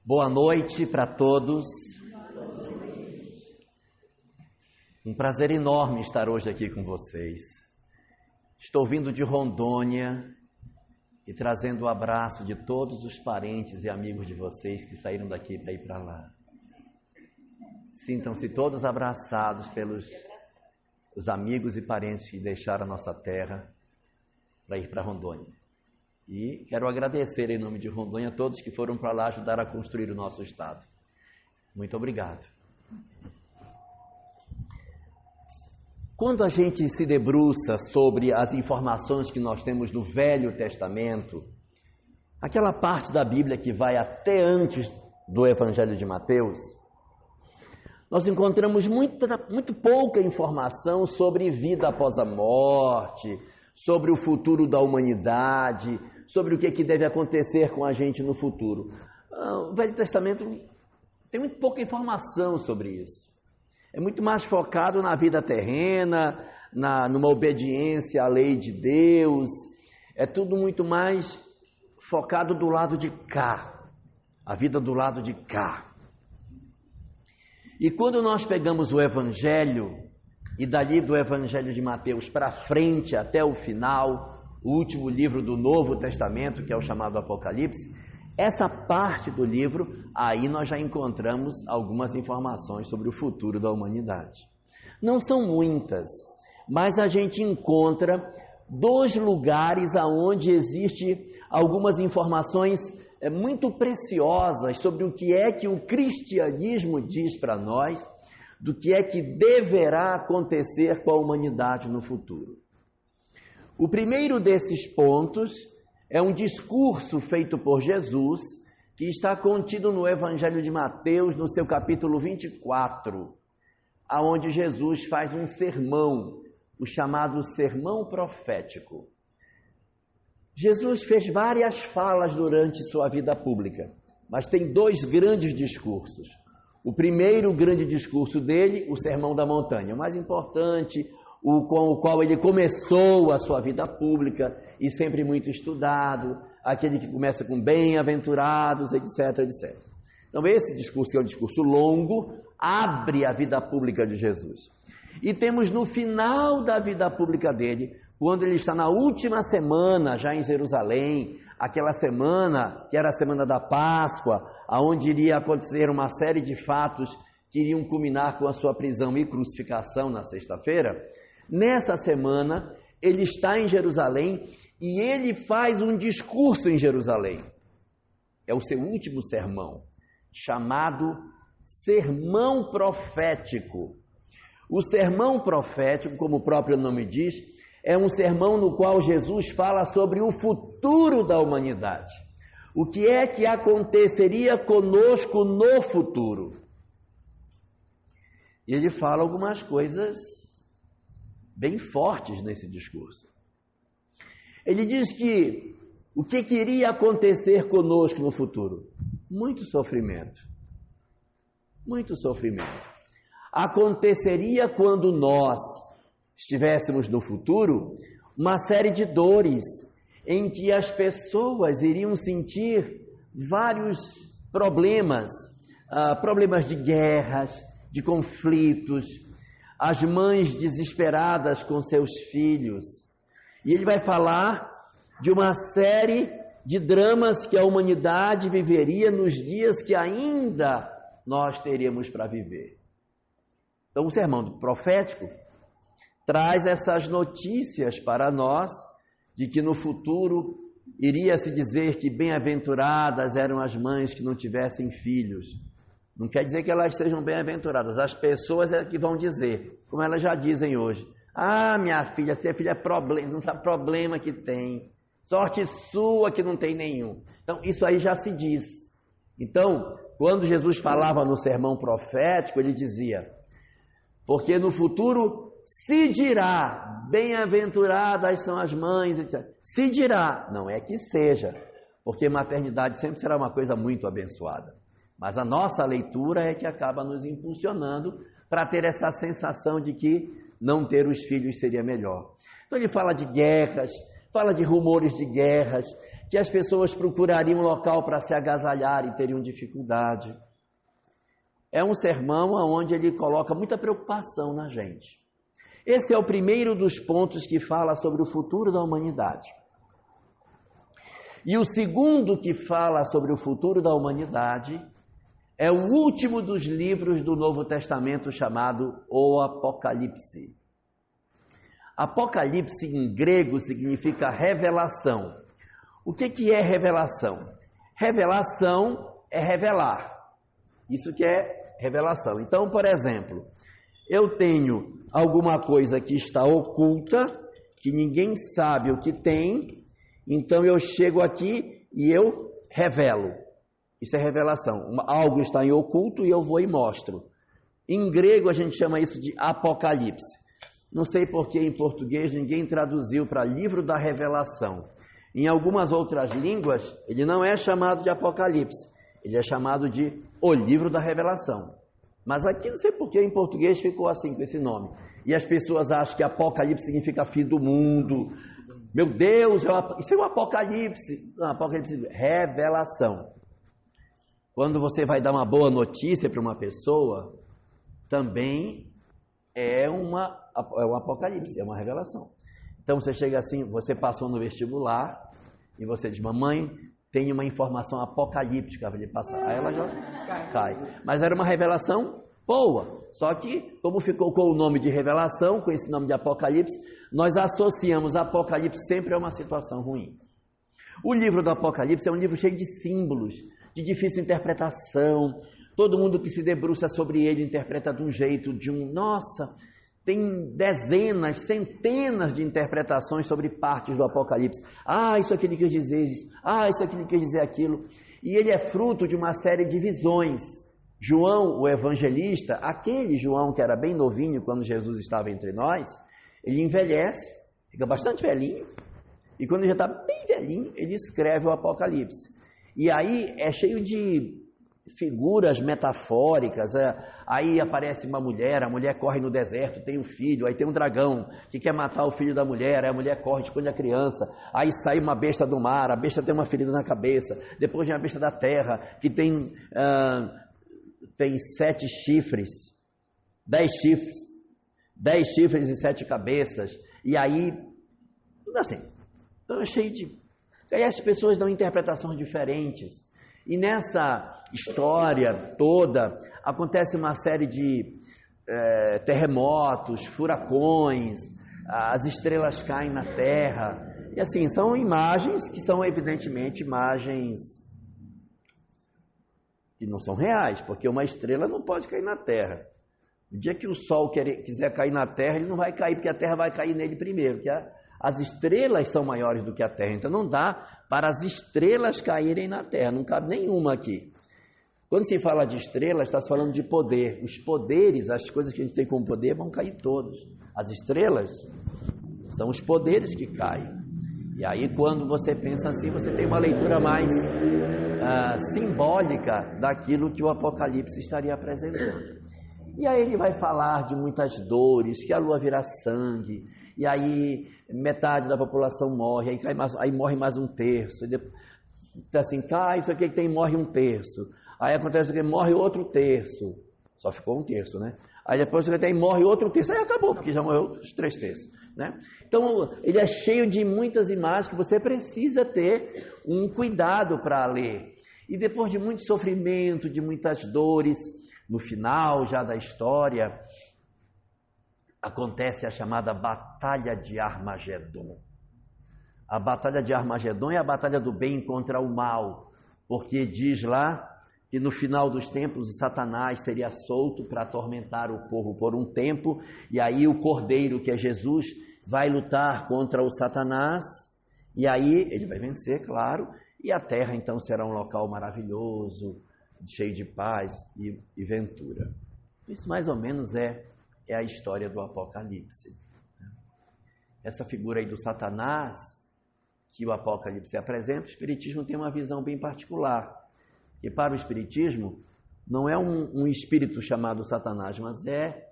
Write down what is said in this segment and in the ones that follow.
Boa noite para todos. Um prazer enorme estar hoje aqui com vocês. Estou vindo de Rondônia e trazendo o abraço de todos os parentes e amigos de vocês que saíram daqui para ir para lá. Sintam-se todos abraçados pelos os amigos e parentes que deixaram a nossa terra para ir para Rondônia. E quero agradecer em nome de Rondônia a todos que foram para lá ajudar a construir o nosso estado. Muito obrigado. Quando a gente se debruça sobre as informações que nós temos no Velho Testamento, aquela parte da Bíblia que vai até antes do Evangelho de Mateus, nós encontramos muito pouca informação sobre vida após a morte, sobre o futuro da humanidade, sobre o que deve acontecer com a gente no futuro. O Velho Testamento tem muito pouca informação sobre isso. É muito mais focado na vida terrena, numa obediência à lei de Deus. É tudo muito mais focado do lado de cá, a vida do lado de cá. E quando nós pegamos o Evangelho, e dali do Evangelho de Mateus para frente até o final, o último livro do Novo Testamento, que é o chamado Apocalipse, essa parte do livro, aí nós já encontramos algumas informações sobre o futuro da humanidade. Não são muitas, mas a gente encontra 2 lugares onde existe algumas informações muito preciosas sobre o que é que o cristianismo diz para nós, do que é que deverá acontecer com a humanidade no futuro. O primeiro desses pontos é um discurso feito por Jesus, que está contido no Evangelho de Mateus, no seu capítulo 24, aonde Jesus faz um sermão, o chamado sermão profético. Jesus fez várias falas durante sua vida pública, mas tem 2 grandes discursos. O primeiro grande discurso dele, o Sermão da Montanha, o mais importante, com o qual ele começou a sua vida pública e sempre muito estudado, aquele que começa com bem-aventurados, etc, etc. Então esse discurso, que é um discurso longo, abre a vida pública de Jesus. E temos no final da vida pública dele, quando ele está na última semana já em Jerusalém, aquela semana que era a semana da Páscoa, aonde iria acontecer uma série de fatos que iriam culminar com a sua prisão e crucificação na sexta-feira. Nessa semana, ele está em Jerusalém e ele faz um discurso em Jerusalém. É o seu último sermão, chamado Sermão Profético. O sermão profético, como o próprio nome diz, é um sermão no qual Jesus fala sobre o futuro da humanidade. O que é que aconteceria conosco no futuro? E ele fala algumas coisas bem fortes nesse discurso. Ele diz que o que iria acontecer conosco no futuro? Muito sofrimento. Muito sofrimento. Aconteceria quando nós estivéssemos no futuro, uma série de dores em que as pessoas iriam sentir vários problemas, problemas de guerras, de conflitos, as mães desesperadas com seus filhos. E ele vai falar de uma série de dramas que a humanidade viveria nos dias que ainda nós teríamos para viver. Então o sermão profético traz essas notícias para nós de que no futuro iria se dizer que bem-aventuradas eram as mães que não tivessem filhos. Não quer dizer que elas sejam bem-aventuradas, as pessoas é que vão dizer, como elas já dizem hoje. Ah, minha filha, ter filho é problema, não sabe problema que tem. Sorte sua que não tem nenhum. Então, isso aí já se diz. Então, quando Jesus falava no sermão profético, ele dizia, porque no futuro se dirá, bem-aventuradas são as mães, etc. Se dirá, não é que seja, porque maternidade sempre será uma coisa muito abençoada. Mas a nossa leitura é que acaba nos impulsionando para ter essa sensação de que não ter os filhos seria melhor. Então ele fala de guerras, fala de rumores de guerras, que as pessoas procurariam um local para se agasalhar e teriam dificuldade. É um sermão onde ele coloca muita preocupação na gente. Esse é o primeiro dos pontos que fala sobre o futuro da humanidade. E o segundo que fala sobre o futuro da humanidade é o último dos livros do Novo Testamento, chamado o Apocalipse. Apocalipse em grego significa revelação. O que é revelação? Revelação é revelar. Isso que é revelação. Então, por exemplo, eu tenho alguma coisa que está oculta, que ninguém sabe o que tem, então eu chego aqui e eu revelo. Isso é revelação. Algo está em oculto e eu vou e mostro. Em grego a gente chama isso de apocalipse. Não sei por que em português ninguém traduziu para livro da revelação. Em algumas outras línguas ele não é chamado de apocalipse, ele é chamado de o livro da revelação. Mas aqui não sei por que em português ficou assim com esse nome. E as pessoas acham que apocalipse significa fim do mundo. Meu Deus, isso é um apocalipse. Não, apocalipse é revelação. Quando você vai dar uma boa notícia para uma pessoa, também é um apocalipse, é uma revelação. Então você chega assim, você passou no vestibular e você diz, mamãe, tem uma informação apocalíptica para lhe passar. Aí ela já cai. Mas era uma revelação boa. Só que, como ficou com o nome de revelação, com esse nome de apocalipse, nós associamos apocalipse sempre a uma situação ruim. O livro do Apocalipse é um livro cheio de símbolos, de difícil interpretação. Todo mundo que se debruça sobre ele interpreta de um jeito, nossa, tem dezenas, centenas de interpretações sobre partes do Apocalipse. Isso aqui ele quer dizer isso. Isso aqui ele quer dizer aquilo. E ele é fruto de uma série de visões. João, o evangelista, aquele João que era bem novinho quando Jesus estava entre nós, ele envelhece, fica bastante velhinho, e quando ele já está bem velhinho, ele escreve o Apocalipse. E aí é cheio de figuras metafóricas, aí aparece uma mulher, a mulher corre no deserto, tem um filho, aí tem um dragão que quer matar o filho da mulher, aí a mulher corre, esconde a criança, aí sai uma besta do mar, a besta tem uma ferida na cabeça, depois vem a besta da terra, que tem 7 chifres, 10 chifres, 10 chifres e 7 cabeças, e aí, tudo assim, então é cheio de... Aí as pessoas dão interpretações diferentes, e nessa história toda, acontece uma série de terremotos, furacões, as estrelas caem na terra, e assim, são imagens que são evidentemente imagens que não são reais, porque uma estrela não pode cair na terra. O dia que o sol quiser cair na terra, ele não vai cair, porque a terra vai cair nele primeiro, porque as estrelas são maiores do que a terra, então não dá para as estrelas caírem na terra, não cabe nenhuma aqui. Quando se fala de estrelas, está se falando de poder. Os poderes, as coisas que a gente tem como poder, vão cair todos. As estrelas são os poderes que caem. E aí, quando você pensa assim, você tem uma leitura mais simbólica daquilo que o Apocalipse estaria apresentando. E aí ele vai falar de muitas dores, que a lua vira sangue, e aí metade da população morre, aí morre mais um terço, e depois, assim, cai, isso aqui tem, morre um terço, aí acontece que morre outro terço, só ficou um terço, né? Aí depois você tem, morre outro terço, aí acabou, porque já morreu os 3 terços, né? Então, ele é cheio de muitas imagens que você precisa ter um cuidado para ler. E depois de muito sofrimento, de muitas dores, no final já da história, acontece a chamada Batalha de Armagedon. A Batalha de Armagedon é a batalha do bem contra o mal, porque diz lá que no final dos tempos o Satanás seria solto para atormentar o povo por um tempo, e aí o Cordeiro, que é Jesus, vai lutar contra o Satanás, e aí ele vai vencer, claro, e a terra então será um local maravilhoso, cheio de paz e ventura. Isso mais ou menos é a história do Apocalipse. Essa figura aí do Satanás, que o Apocalipse apresenta, o Espiritismo tem uma visão bem particular. E para o Espiritismo, não é um espírito chamado Satanás, mas é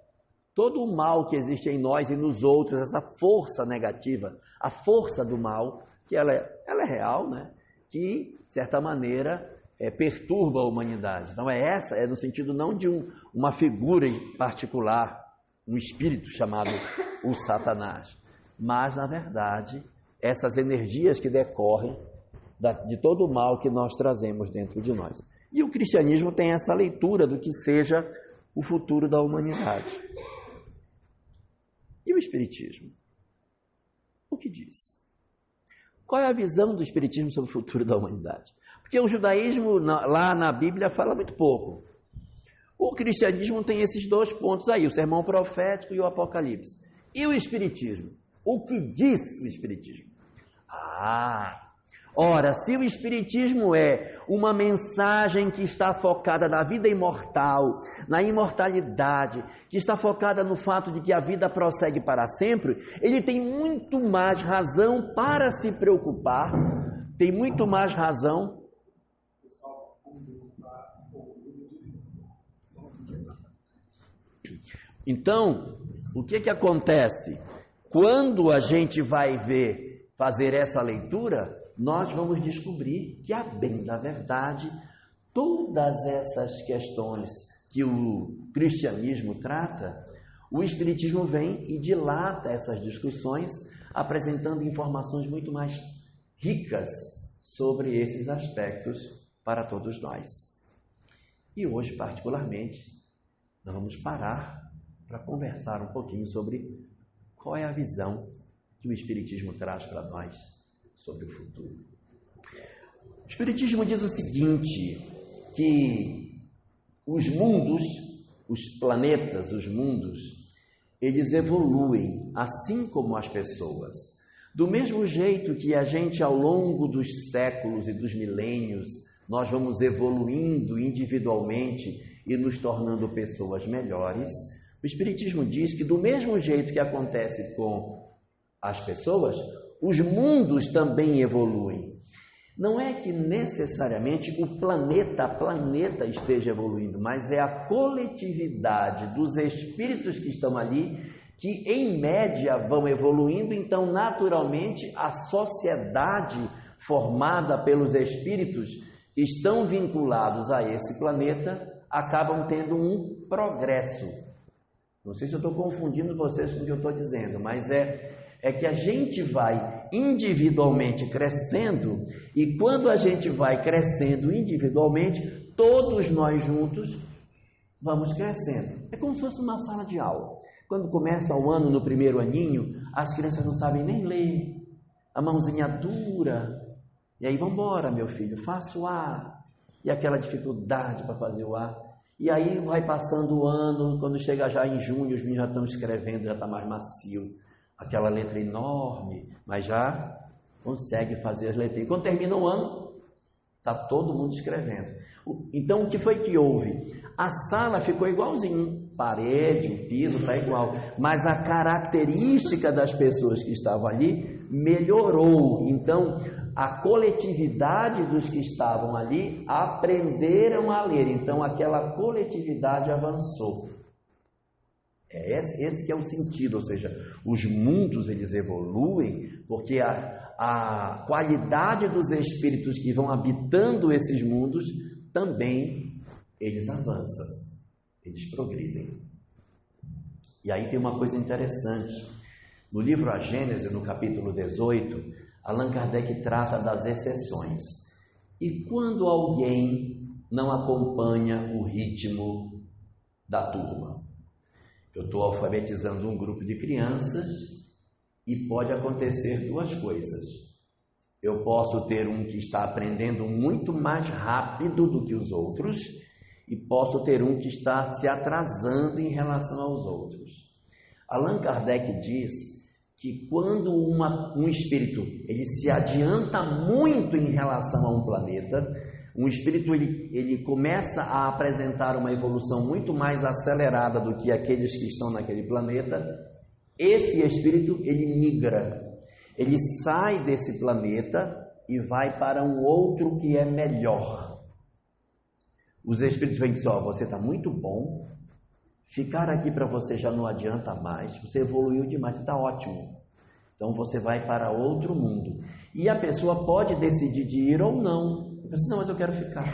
todo o mal que existe em nós e nos outros, essa força negativa, a força do mal, que ela é real, né? que, de certa maneira, perturba a humanidade. Então é no sentido não de uma figura em particular, um espírito chamado o Satanás, mas, na verdade, essas energias que decorrem de todo o mal que nós trazemos dentro de nós. E o cristianismo tem essa leitura do que seja o futuro da humanidade. E o espiritismo? O que diz? Qual é a visão do espiritismo sobre o futuro da humanidade? Porque o judaísmo, lá na Bíblia, fala muito pouco. O cristianismo tem esses dois pontos aí, o sermão profético e o apocalipse. E o espiritismo? O que diz o espiritismo? Ora, se o espiritismo é uma mensagem que está focada na vida imortal, na imortalidade, que está focada no fato de que a vida prossegue para sempre, ele tem muito mais razão para se preocupar, tem muito mais razão. Então, o que acontece? Quando a gente vai fazer essa leitura, nós vamos descobrir que, a bem da verdade, todas essas questões que o cristianismo trata, o espiritismo vem e dilata essas discussões, apresentando informações muito mais ricas sobre esses aspectos para todos nós. E hoje, particularmente, nós vamos parar para conversar um pouquinho sobre qual é a visão que o espiritismo traz para nós sobre o futuro. O espiritismo diz o seguinte, que os mundos, os planetas, os mundos, eles evoluem assim como as pessoas. Do mesmo jeito que a gente, ao longo dos séculos e dos milênios, nós vamos evoluindo individualmente e nos tornando pessoas melhores, o espiritismo diz que, do mesmo jeito que acontece com as pessoas, os mundos também evoluem. Não é que necessariamente o planeta esteja evoluindo, mas é a coletividade dos espíritos que estão ali, que em média vão evoluindo. Então, naturalmente, a sociedade formada pelos espíritos estão vinculados a esse planeta, acabam tendo um progresso. Não sei se eu estou confundindo vocês com o que eu estou dizendo, mas é que a gente vai individualmente crescendo, e quando a gente vai crescendo individualmente, todos nós juntos vamos crescendo. É como se fosse uma sala de aula. Quando começa o ano, no primeiro aninho, as crianças não sabem nem ler, a mãozinha dura, e aí, vamos embora, meu filho, faça o A, e aquela dificuldade para fazer o A. E aí vai passando o ano, quando chega já em junho, os meninos já estão escrevendo, já está mais macio, aquela letra enorme, mas já consegue fazer as letrinhas. Quando termina o ano, está todo mundo escrevendo. Então, o que foi que houve? A sala ficou igualzinho, parede, o piso está igual, mas a característica das pessoas que estavam ali melhorou. Então, a coletividade dos que estavam ali aprenderam a ler, então aquela coletividade avançou. Esse que é o sentido, ou seja, os mundos eles evoluem porque a qualidade dos espíritos que vão habitando esses mundos também eles avançam, eles progridem. E aí tem uma coisa interessante, no livro A Gênese, no capítulo 18, Allan Kardec trata das exceções. E quando alguém não acompanha o ritmo da turma? Eu estou alfabetizando um grupo de crianças e pode acontecer duas coisas. Eu posso ter um que está aprendendo muito mais rápido do que os outros e posso ter um que está se atrasando em relação aos outros. Allan Kardec diz que quando um espírito ele se adianta muito em relação a um planeta, um espírito ele começa a apresentar uma evolução muito mais acelerada do que aqueles que estão naquele planeta, esse espírito ele migra, ele sai desse planeta e vai para um outro que é melhor. Os espíritos vêm dizer, você está muito bom, ficar aqui para você já não adianta mais, você evoluiu demais, está ótimo. Então você vai para outro mundo. E a pessoa pode decidir de ir ou não. Eu penso, não, mas eu quero ficar.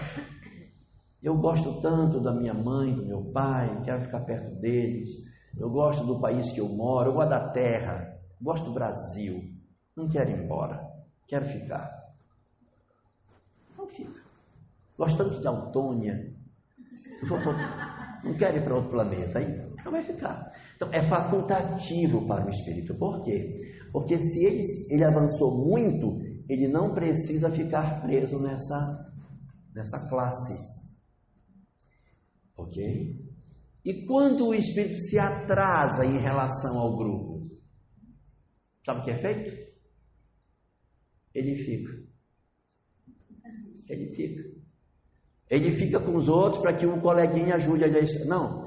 Eu gosto tanto da minha mãe, do meu pai, quero ficar perto deles. Eu gosto do país que eu moro, eu gosto da terra, gosto do Brasil. Não quero ir embora, quero ficar. Não fica. Gosto tanto de Autônia. Não quero ir para outro planeta, aí não vai ficar. Então é facultativo para o espírito. Por quê? Porque se ele avançou muito, ele não precisa ficar preso nessa classe. Ok? E quando o espírito se atrasa em relação ao grupo, sabe o que é feito? Ele fica. Ele fica com os outros para que um coleguinha ajude ele. Não,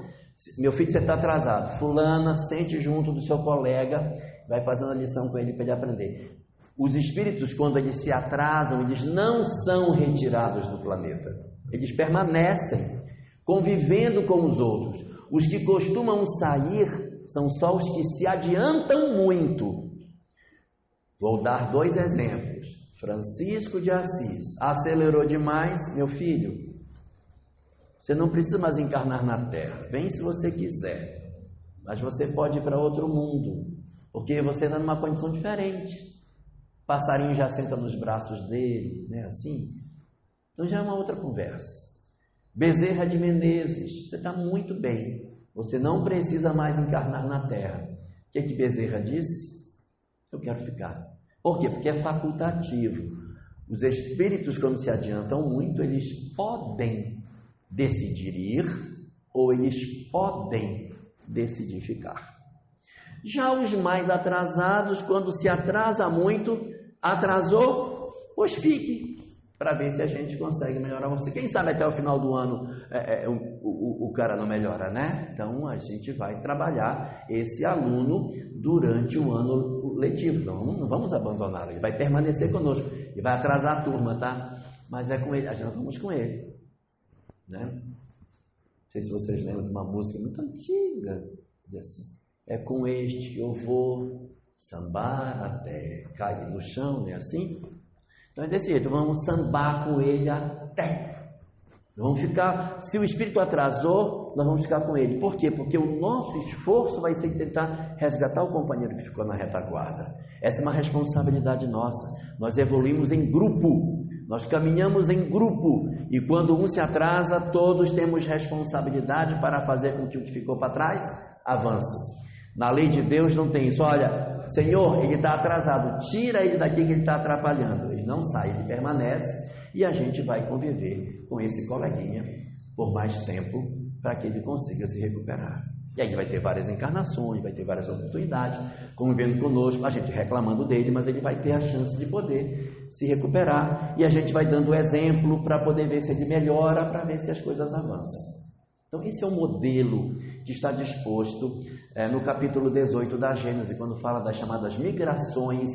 meu filho, você está atrasado. Fulana, sente junto do seu colega, vai fazendo a lição com ele para ele aprender. Os espíritos, quando eles se atrasam, eles não são retirados do planeta. Eles permanecem convivendo com os outros. Os que costumam sair são só os que se adiantam muito. Vou dar 2 exemplos. Francisco de Assis acelerou demais, meu filho. Você não precisa mais encarnar na Terra. Vem se você quiser. Mas você pode ir para outro mundo. Porque você está numa condição diferente. Passarinho já senta nos braços dele, né? Assim. Então já é uma outra conversa. Bezerra de Menezes, você está muito bem. Você não precisa mais encarnar na Terra. O que Bezerra disse? Eu quero ficar. Por quê? Porque é facultativo. Os espíritos, quando se adiantam muito, eles podem decidir ir ou eles podem decidir ficar. Já os mais atrasados, quando se atrasa muito, atrasou, pois fique, para ver se a gente consegue melhorar você. Quem sabe até o final do ano o cara não melhora, né? Então a gente vai trabalhar esse aluno durante o ano letivo. Não vamos abandoná-lo, ele vai permanecer conosco, ele vai atrasar a turma, tá? Mas é com ele, a gente vamos com ele, né? Não sei se vocês lembram de uma música muito antiga, diz assim: é com este que eu vou sambar até cair no chão, não é assim? Então é desse jeito, vamos sambar com ele até. Vamos ficar, se o espírito atrasou, nós vamos ficar com ele. Por quê? Porque o nosso esforço vai ser tentar resgatar o companheiro que ficou na retaguarda. Essa é uma responsabilidade nossa. Nós evoluímos em grupo, nós caminhamos em grupo. E quando um se atrasa, todos temos responsabilidade para fazer com que o que ficou para trás avance. Na lei de Deus não tem isso. Olha, Senhor, ele está atrasado, tira ele daqui que ele está atrapalhando. Ele não sai, ele permanece e a gente vai conviver com esse coleguinha por mais tempo para que ele consiga se recuperar. E aí vai ter várias encarnações, vai ter várias oportunidades, convivendo conosco, a gente reclamando dele, mas ele vai ter a chance de poder se recuperar e a gente vai dando exemplo para poder ver se ele melhora, para ver se as coisas avançam. Então esse é o modelo que está disposto no capítulo 18 da Gênesis, quando fala das chamadas migrações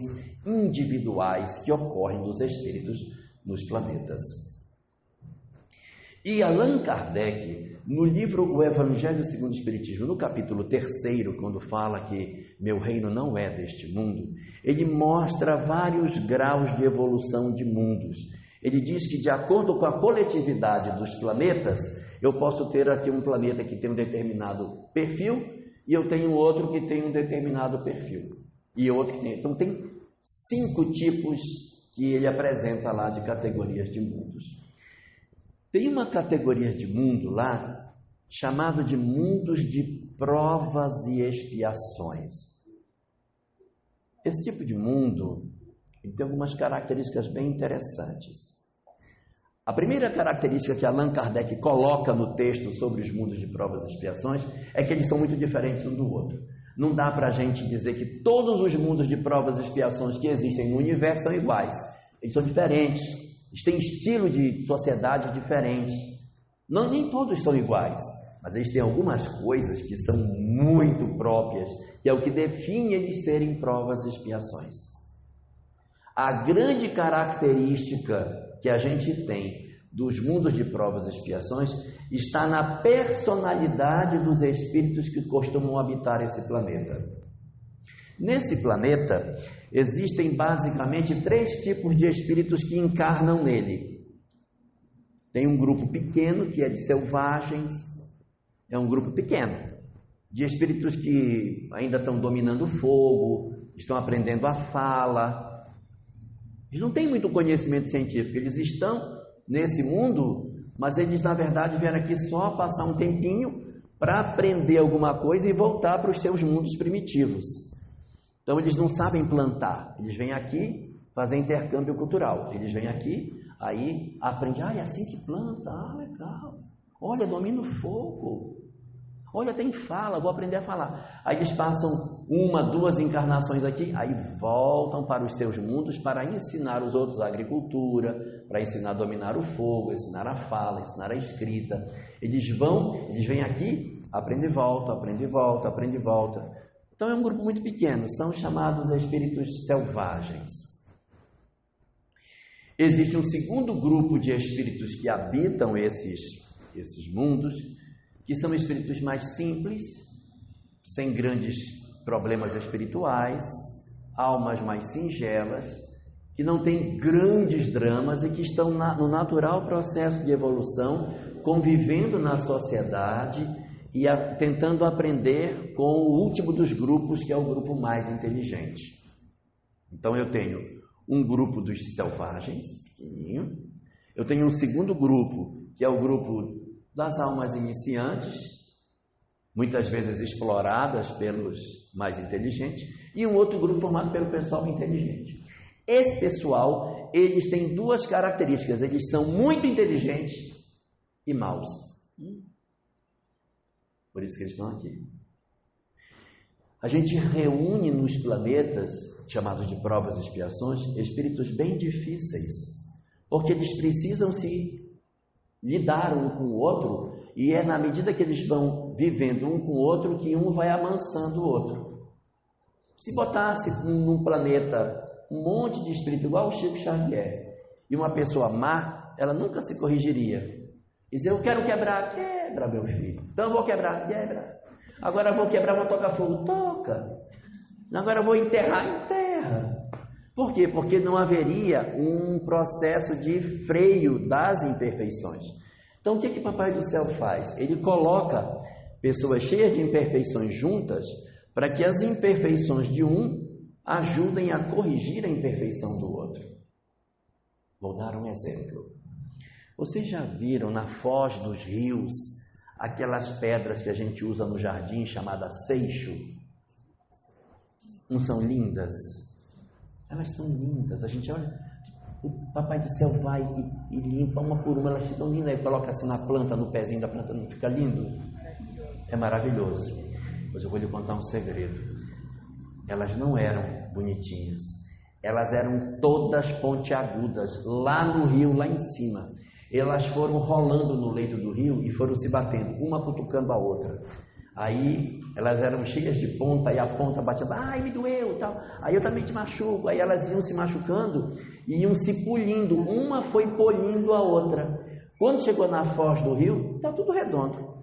individuais que ocorrem dos espíritos nos planetas. E Allan Kardec, no livro O Evangelho segundo o Espiritismo, no capítulo 3, quando fala que meu reino não é deste mundo, ele mostra vários graus de evolução de mundos. Ele diz que, de acordo com a coletividade dos planetas, eu posso ter aqui um planeta que tem um determinado perfil e eu tenho outro que tem um determinado perfil. E outro que tem... Então, tem 5 tipos que ele apresenta lá de categorias de mundos. Tem uma categoria de mundo lá chamado de mundos de provas e expiações. Esse tipo de mundo tem algumas características bem interessantes. A primeira característica que Allan Kardec coloca no texto sobre os mundos de provas e expiações é que eles são muito diferentes um do outro. Não dá para a gente dizer que todos os mundos de provas e expiações que existem no universo são iguais. Eles são diferentes, eles têm estilo de sociedade diferentes. Não, nem todos são iguais, mas eles têm algumas coisas que são muito próprias, que é o que define eles serem provas e expiações. A grande característica que a gente tem dos mundos de provas e expiações está na personalidade dos espíritos que costumam habitar esse planeta. Nesse planeta, existem basicamente 3 tipos de espíritos que encarnam nele. Tem um grupo pequeno, que é de selvagens, é um grupo pequeno, de espíritos que ainda estão dominando o fogo, estão aprendendo a fala. Eles não têm muito conhecimento científico, eles estão nesse mundo, mas eles na verdade vieram aqui só passar um tempinho para aprender alguma coisa e voltar para os seus mundos primitivos. Então eles não sabem plantar, eles vêm aqui fazer intercâmbio cultural, eles vêm aqui, aí aprendem, é assim que planta, legal, olha, domina o fogo, olha, tem fala, vou aprender a falar. Aí eles passam 1, 2 encarnações aqui, aí voltam para os seus mundos para ensinar os outros a agricultura, para ensinar a dominar o fogo, ensinar a fala, ensinar a escrita. Eles vêm aqui, aprendem e voltam, aprendem e voltam, aprendem e voltam. Então é um grupo muito pequeno, são chamados espíritos selvagens. Existe um segundo grupo de espíritos que habitam esses mundos, que são espíritos mais simples, sem grandes problemas espirituais, almas mais singelas, que não têm grandes dramas e que estão no natural processo de evolução, convivendo na sociedade e tentando aprender com o último dos grupos, que é o grupo mais inteligente. Então eu tenho um grupo dos selvagens, pequenininho, eu tenho um segundo grupo, que é o grupo das almas iniciantes, muitas vezes exploradas pelos mais inteligentes, e um outro grupo formado pelo pessoal inteligente. Esse pessoal, eles têm 2 características, eles são muito inteligentes e maus. Por isso que eles estão aqui. A gente reúne nos planetas, chamados de provas e expiações, espíritos bem difíceis, porque eles precisam se lidar um com o outro, e é na medida que eles vão vivendo um com o outro que um vai amansando o outro. Se botasse num planeta um monte de espírito igual o Chico Xavier, e uma pessoa má, ela nunca se corrigiria. Dizer, eu quero quebrar, quebra, meu filho. Então eu vou quebrar, quebra. Agora eu vou quebrar, vou tocar fogo, toca. Agora eu vou enterrar, enterra. Por quê? Porque não haveria um processo de freio das imperfeições. Então o que Papai do Céu faz? Ele coloca pessoas cheias de imperfeições juntas para que as imperfeições de um ajudem a corrigir a imperfeição do outro. Vou dar um exemplo. Vocês já viram na foz dos rios aquelas pedras que a gente usa no jardim chamadas seixo? Não são lindas? Elas são lindas. A gente olha, o Papai do Céu vai e limpa uma por uma, elas ficam lindas, e coloca assim na planta, no pezinho da planta, não fica lindo? É maravilhoso. Mas eu vou lhe contar um segredo. Elas não eram bonitinhas, elas eram todas pontiagudas, lá no rio, lá em cima. Elas foram rolando no leito do rio e foram se batendo, uma cutucando a outra. Aí elas eram cheias de ponta, e a ponta batia, ai, me doeu, tal. Aí eu também te machuco. Aí elas iam se machucando e iam se polindo, uma foi polindo a outra. Quando chegou na foz do rio, está tudo redondo.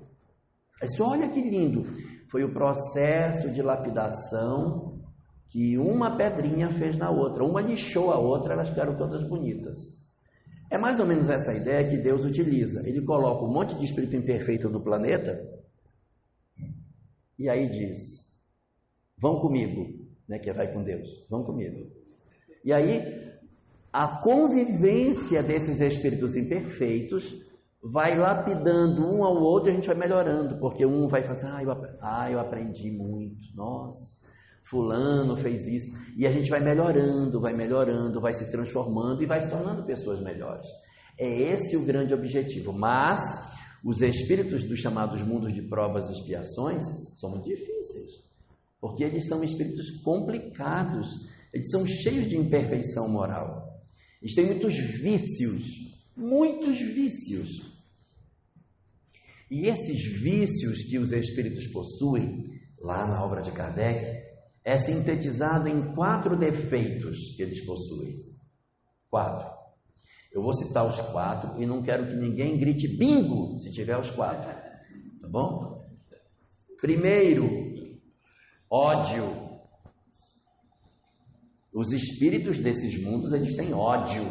Aí você olha que lindo. Foi o processo de lapidação que uma pedrinha fez na outra. Uma lixou a outra, elas ficaram todas bonitas. É mais ou menos essa ideia que Deus utiliza. Ele coloca um monte de espírito imperfeito no planeta e aí diz, vão comigo, né, que vai com Deus, vão comigo. E aí a convivência desses espíritos imperfeitos vai lapidando um ao outro e a gente vai melhorando, porque um vai falar, eu aprendi muito, nossa, fulano fez isso, e a gente vai melhorando, vai se transformando e vai se tornando pessoas melhores. É esse o grande objetivo. Mas os espíritos dos chamados mundos de provas e expiações são muito difíceis, porque eles são espíritos complicados, eles são cheios de imperfeição moral, eles têm muitos vícios, e esses vícios que os espíritos possuem, lá na obra de Kardec, é sintetizado em 4 defeitos que eles possuem. 4. Eu vou citar os 4 e não quero que ninguém grite bingo se tiver os 4. Tá bom? Primeiro, ódio. Os espíritos desses mundos, eles têm ódio.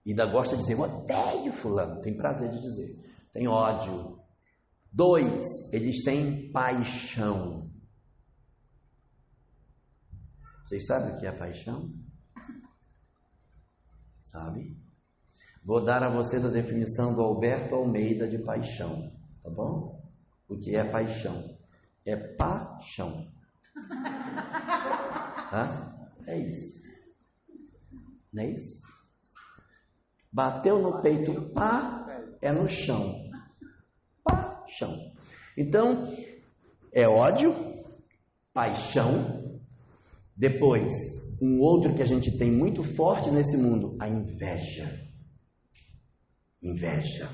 E ainda gosta de dizer, eu odeio fulano. Tem prazer de dizer. Tem ódio. 2, eles têm paixão. Vocês sabem o que é paixão? Sabe? Vou dar a vocês a definição do Alberto Almeida de paixão. Tá bom? O que é paixão? É paixão. Tá? É isso. Não é isso? Bateu no peito, pá, é no chão. Paixão. Então, é ódio, paixão. Depois, um outro que a gente tem muito forte nesse mundo, a inveja. Inveja.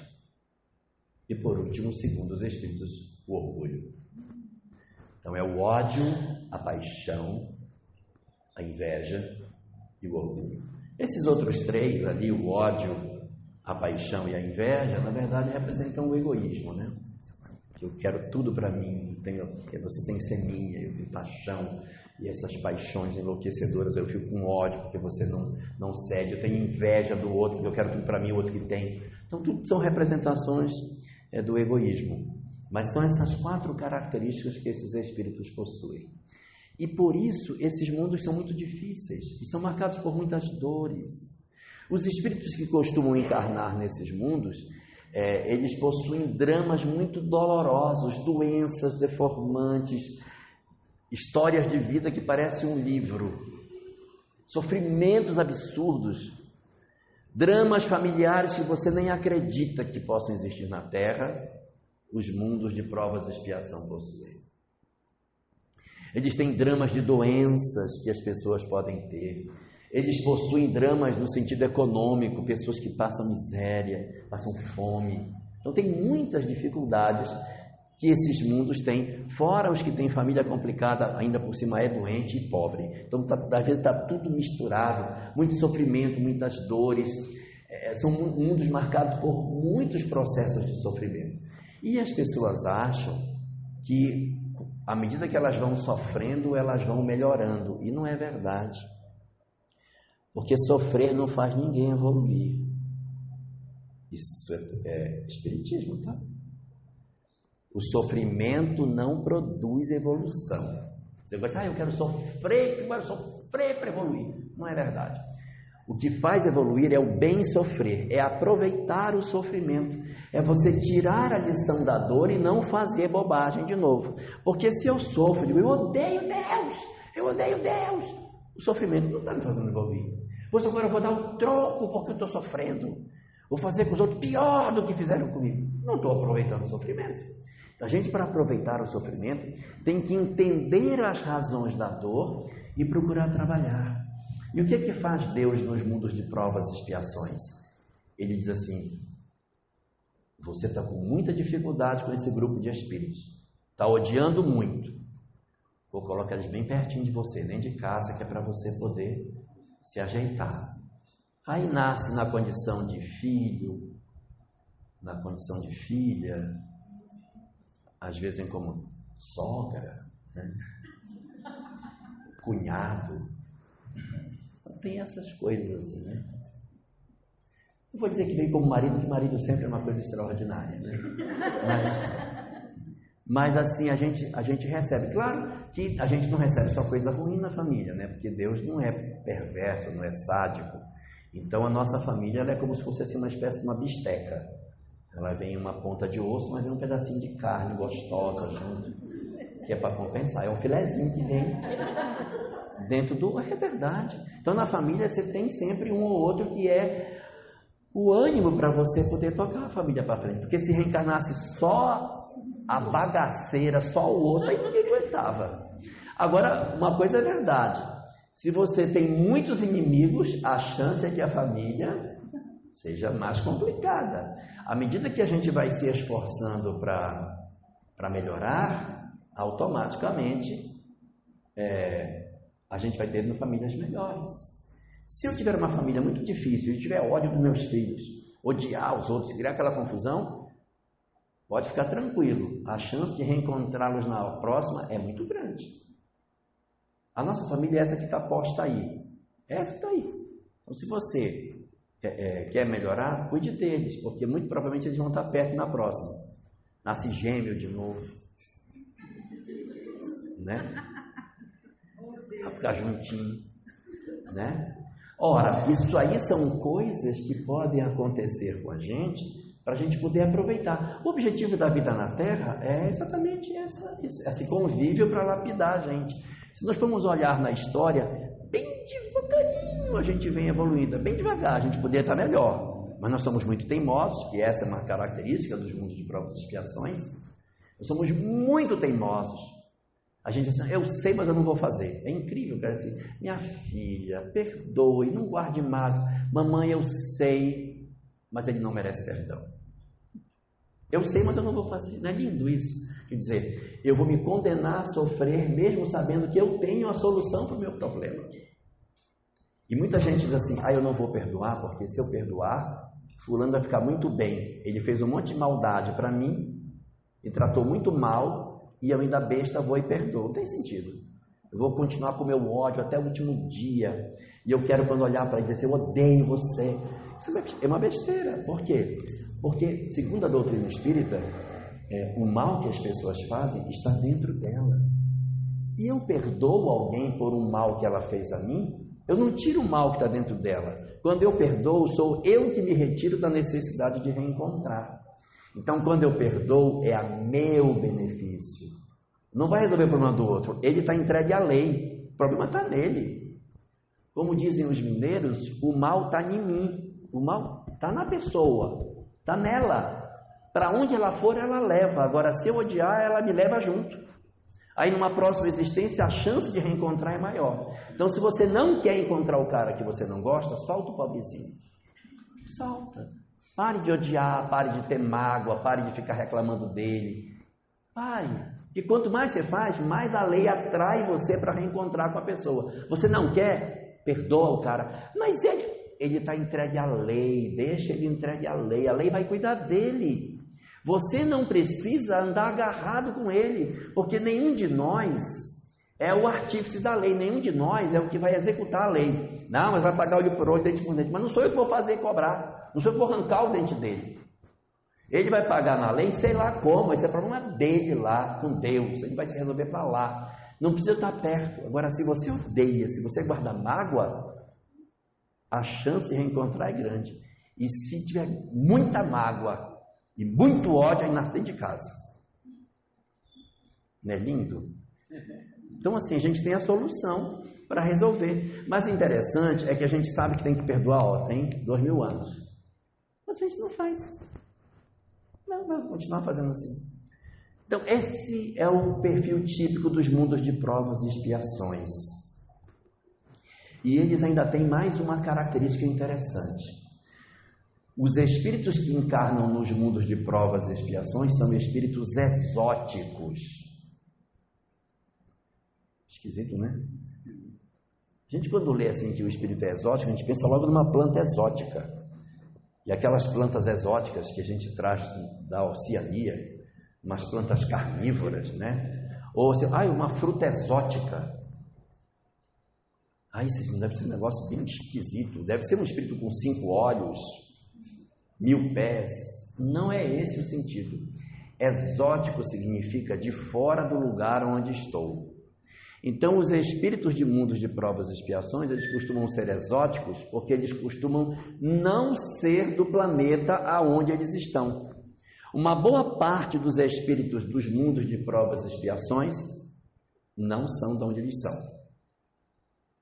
E por último, segundo os espíritos, o orgulho. Então é o ódio, a paixão, a inveja e o orgulho. Esses outros 3 ali, o ódio, a paixão e a inveja, na verdade representam o egoísmo, né? Que eu quero tudo para mim, que você tem que ser minha, eu tenho paixão, e essas paixões enlouquecedoras, eu fico com ódio porque você não cede, eu tenho inveja do outro, porque eu quero tudo para mim, o outro que tem. Então tudo são representações do egoísmo, mas são essas 4 características que esses espíritos possuem. E por isso esses mundos são muito difíceis e são marcados por muitas dores. Os espíritos que costumam encarnar nesses mundos, eles possuem dramas muito dolorosos, doenças deformantes, histórias de vida que parecem um livro, sofrimentos absurdos, dramas familiares que você nem acredita que possam existir na Terra, os mundos de provas e expiação possuem. Eles têm dramas de doenças que as pessoas podem ter. Eles possuem dramas no sentido econômico, pessoas que passam miséria, passam fome. Então tem muitas dificuldades que esses mundos têm, fora os que têm família complicada, ainda por cima é doente e pobre. Então às vezes está tudo misturado, muito sofrimento, muitas dores. São mundos marcados por muitos processos de sofrimento. E as pessoas acham que à medida que elas vão sofrendo, elas vão melhorando. E não é verdade. Porque sofrer não faz ninguém evoluir. Isso é espiritismo, tá? O sofrimento não produz evolução. Você vai dizer, eu quero sofrer para evoluir. Não é verdade. O que faz evoluir é o bem sofrer, é aproveitar o sofrimento, é você tirar a lição da dor e não fazer bobagem de novo. Porque se eu sofro, eu odeio Deus, o sofrimento não está me fazendo evoluir. Pois agora eu vou dar um troco porque eu estou sofrendo, vou fazer com os outros pior do que fizeram comigo. Não estou aproveitando o sofrimento. A gente, para aproveitar o sofrimento, tem que entender as razões da dor e procurar trabalhar. E o que é que faz Deus nos mundos de provas e expiações? Ele diz assim, você está com muita dificuldade com esse grupo de espíritos, está odiando muito, vou colocar eles bem pertinho de você, nem de casa, que é para você poder se ajeitar. Aí nasce na condição de filho, na condição de filha, às vezes vem como sogra, né? Cunhado. Tem essas coisas assim, né? Não vou dizer que vem como marido, que marido sempre é uma coisa extraordinária, né? Mas assim, a gente recebe. Claro que a gente não recebe só coisa ruim na família, né? Porque Deus não é perverso, não é sádico. Então a nossa família, ela é como se fosse assim, uma espécie de uma bisteca. Ela vem uma ponta de osso, mas vem um pedacinho de carne gostosa junto, que é para compensar. É um filezinho que vem dentro do... É verdade. Então na família você tem sempre um ou outro que é o ânimo para você poder tocar a família para frente. Porque se reencarnasse só a bagaceira, só o osso, aí ninguém aguentava. Agora, uma coisa é verdade. Se você tem muitos inimigos, a chance é que a família seja mais complicada. À medida que a gente vai se esforçando para melhorar, automaticamente a gente vai tendo famílias melhores. Se eu tiver uma família muito difícil e tiver ódio dos meus filhos, odiar os outros, criar aquela confusão, pode ficar tranquilo. A chance de reencontrá-los na próxima é muito grande. A nossa família é essa que está posta aí. Essa está aí. Então, se você quer melhorar, cuide deles, porque muito provavelmente eles vão estar perto na próxima. Nasce gêmeo de novo. Né? Vai ficar juntinho. Né? Ora, isso aí são coisas que podem acontecer com a gente para a gente poder aproveitar. O objetivo da vida na Terra é exatamente esse convívio para lapidar a gente. Se nós formos olhar na história, bem devagarinho a gente vem evoluindo, bem devagar, a gente poderia estar melhor, mas nós somos muito teimosos, que essa é uma característica dos mundos de provas e expiações. Nós somos muito teimosos. A gente diz assim, eu sei, mas eu não vou fazer. É incrível, cara, assim, minha filha, perdoe, não guarde mágoa. Mamãe, eu sei, mas ele não merece perdão. Eu sei, mas eu não vou fazer. Não é lindo isso? Quer dizer, eu vou me condenar a sofrer, mesmo sabendo que eu tenho a solução para o meu problema. E muita gente diz assim, eu não vou perdoar, porque se eu perdoar, fulano vai ficar muito bem. Ele fez um monte de maldade para mim, e tratou muito mal, e eu ainda besta vou e perdoo. Não tem sentido. Eu vou continuar com o meu ódio até o último dia, e eu quero, quando olhar para ele, dizer, eu odeio você. Isso é uma besteira. Por quê? Porque, segundo a doutrina espírita, o mal que as pessoas fazem está dentro dela. Se eu perdoo alguém por um mal que ela fez a mim, eu não tiro o mal que está dentro dela. Quando eu perdoo, sou eu que me retiro da necessidade de reencontrar. Então, quando eu perdoo, é a meu benefício. Não vai resolver o problema do outro. Ele está entregue à lei. O problema está nele. Como dizem os mineiros, o mal está em mim. O mal está na pessoa. Está nela. Para onde ela for, ela leva. Agora, se eu odiar, ela me leva junto. Aí, numa próxima existência, a chance de reencontrar é maior. Então, se você não quer encontrar o cara que você não gosta, solta o pobrezinho. Solta. Pare de odiar, pare de ter mágoa, pare de ficar reclamando dele. Pare. E quanto mais você faz, mais a lei atrai você para reencontrar com a pessoa. Você não quer? Perdoa o cara. Mas ele está entregue à lei. Deixa ele entregue à lei. A lei vai cuidar dele. Você não precisa andar agarrado com ele, porque nenhum de nós é o artífice da lei, nenhum de nós é o que vai executar a lei. Não, mas vai pagar olho por olho, dente por dente. Mas não sou eu que vou fazer e cobrar, não sou eu que vou arrancar o dente dele. Ele vai pagar na lei, sei lá como, esse é problema dele lá, com Deus, ele vai se resolver para lá. Não precisa estar perto. Agora, se você odeia, se você guarda mágoa, a chance de reencontrar é grande. E se tiver muita mágoa e muito ódio, aí nasce dentro de casa. Não é lindo? Então, assim, a gente tem a solução para resolver. Mas o interessante é que a gente sabe que tem que perdoar, tem 2000 anos. Mas a gente não faz. Não, vai continuar fazendo assim. Então, esse é o perfil típico dos mundos de provas e expiações. E eles ainda têm mais uma característica interessante. Os espíritos que encarnam nos mundos de provas e expiações são espíritos exóticos. Esquisito, né? A gente, quando lê assim que o espírito é exótico, a gente pensa logo numa planta exótica. E aquelas plantas exóticas que a gente traz da Oceania, umas plantas carnívoras, né? Ou assim, uma fruta exótica. Isso não deve ser um negócio bem esquisito. Deve ser um espírito com 5 olhos, 1000 pés. Não é esse o sentido. Exótico significa de fora do lugar onde estou. Então, os espíritos de mundos de provas e expiações, eles costumam ser exóticos porque eles costumam não ser do planeta aonde eles estão. Uma boa parte dos espíritos dos mundos de provas e expiações não são de onde eles são.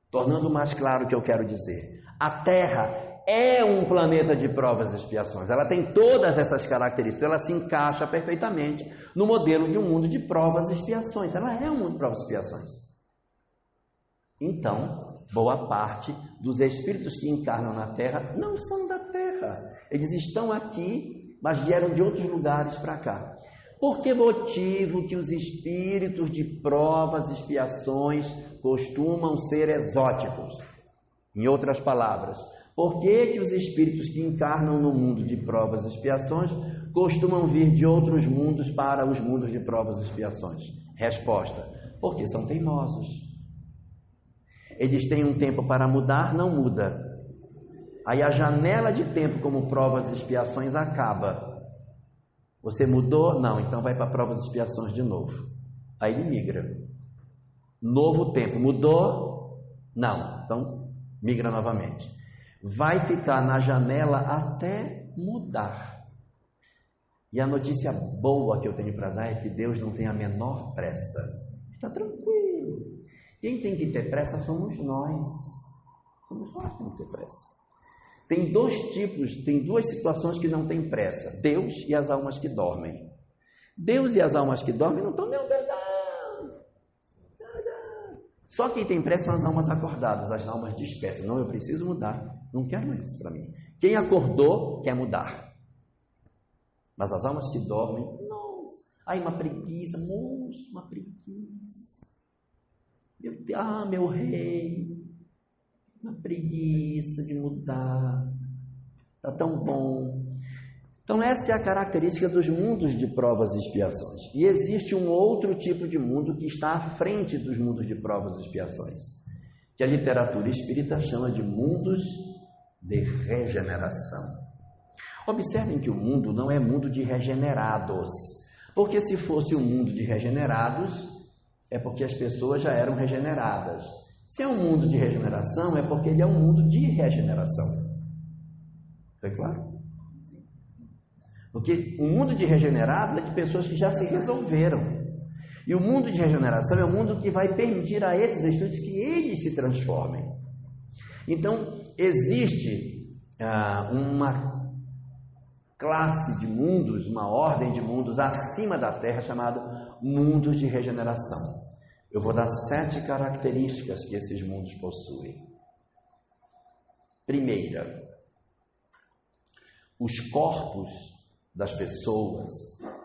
Tornando mais claro o que eu quero dizer. A Terra é um planeta de provas e expiações. Ela tem todas essas características. Ela se encaixa perfeitamente no modelo de um mundo de provas e expiações. Ela é um mundo de provas e expiações. Então, boa parte dos espíritos que encarnam na Terra não são da Terra. Eles estão aqui, mas vieram de outros lugares para cá. Por que motivo que os espíritos de provas e expiações costumam ser exóticos? Em outras palavras, por que os espíritos que encarnam no mundo de provas e expiações costumam vir de outros mundos para os mundos de provas e expiações? Resposta: porque são teimosos. Eles têm um tempo para mudar, não muda. Aí a janela de tempo como provas e expiações acaba. Você mudou? Não, então vai para provas e expiações de novo. Aí ele migra. Novo tempo, mudou? Não, então migra novamente. Vai ficar na janela até mudar. E a notícia boa que eu tenho para dar é que Deus não tem a menor pressa. Está tranquilo. Quem tem que ter pressa somos nós. Somos nós que temos que ter pressa. Tem dois tipos, tem duas situações que não tem pressa: Deus e as almas que dormem. Deus e as almas que dormem não estão nem verdade. Só quem tem pressa são as almas acordadas, as almas dispersas. Não, eu preciso mudar, não quero mais isso para mim. Quem acordou quer mudar. Mas as almas que dormem, nossa, aí uma preguiça, moço, uma preguiça. Meu Deus, meu rei, uma preguiça de mudar, está tão bom. Então essa é a característica dos mundos de provas e expiações. E existe um outro tipo de mundo que está à frente dos mundos de provas e expiações, que a literatura espírita chama de mundos de regeneração. Observem que o mundo não é mundo de regenerados, porque se fosse um mundo de regenerados, é porque as pessoas já eram regeneradas. Se é um mundo de regeneração, é porque ele é um mundo de regeneração. Foi claro? Porque o mundo de regenerados é de pessoas que já se resolveram. E o mundo de regeneração é o mundo que vai permitir a esses estudos que eles se transformem. Então, existe uma classe de mundos, uma ordem de mundos acima da Terra, chamado mundos de regeneração. Eu vou dar 7 características que esses mundos possuem. Primeira, os corpos das pessoas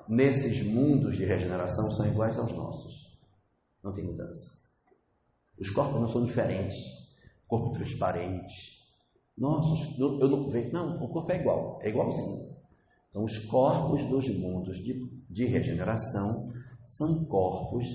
nesses mundos de regeneração são iguais aos nossos. Não tem mudança. Os corpos não são diferentes. Corpo transparente. Nossos, eu não vejo. Não, o corpo é igual. É igualzinho. Então, os corpos dos mundos de regeneração são corpos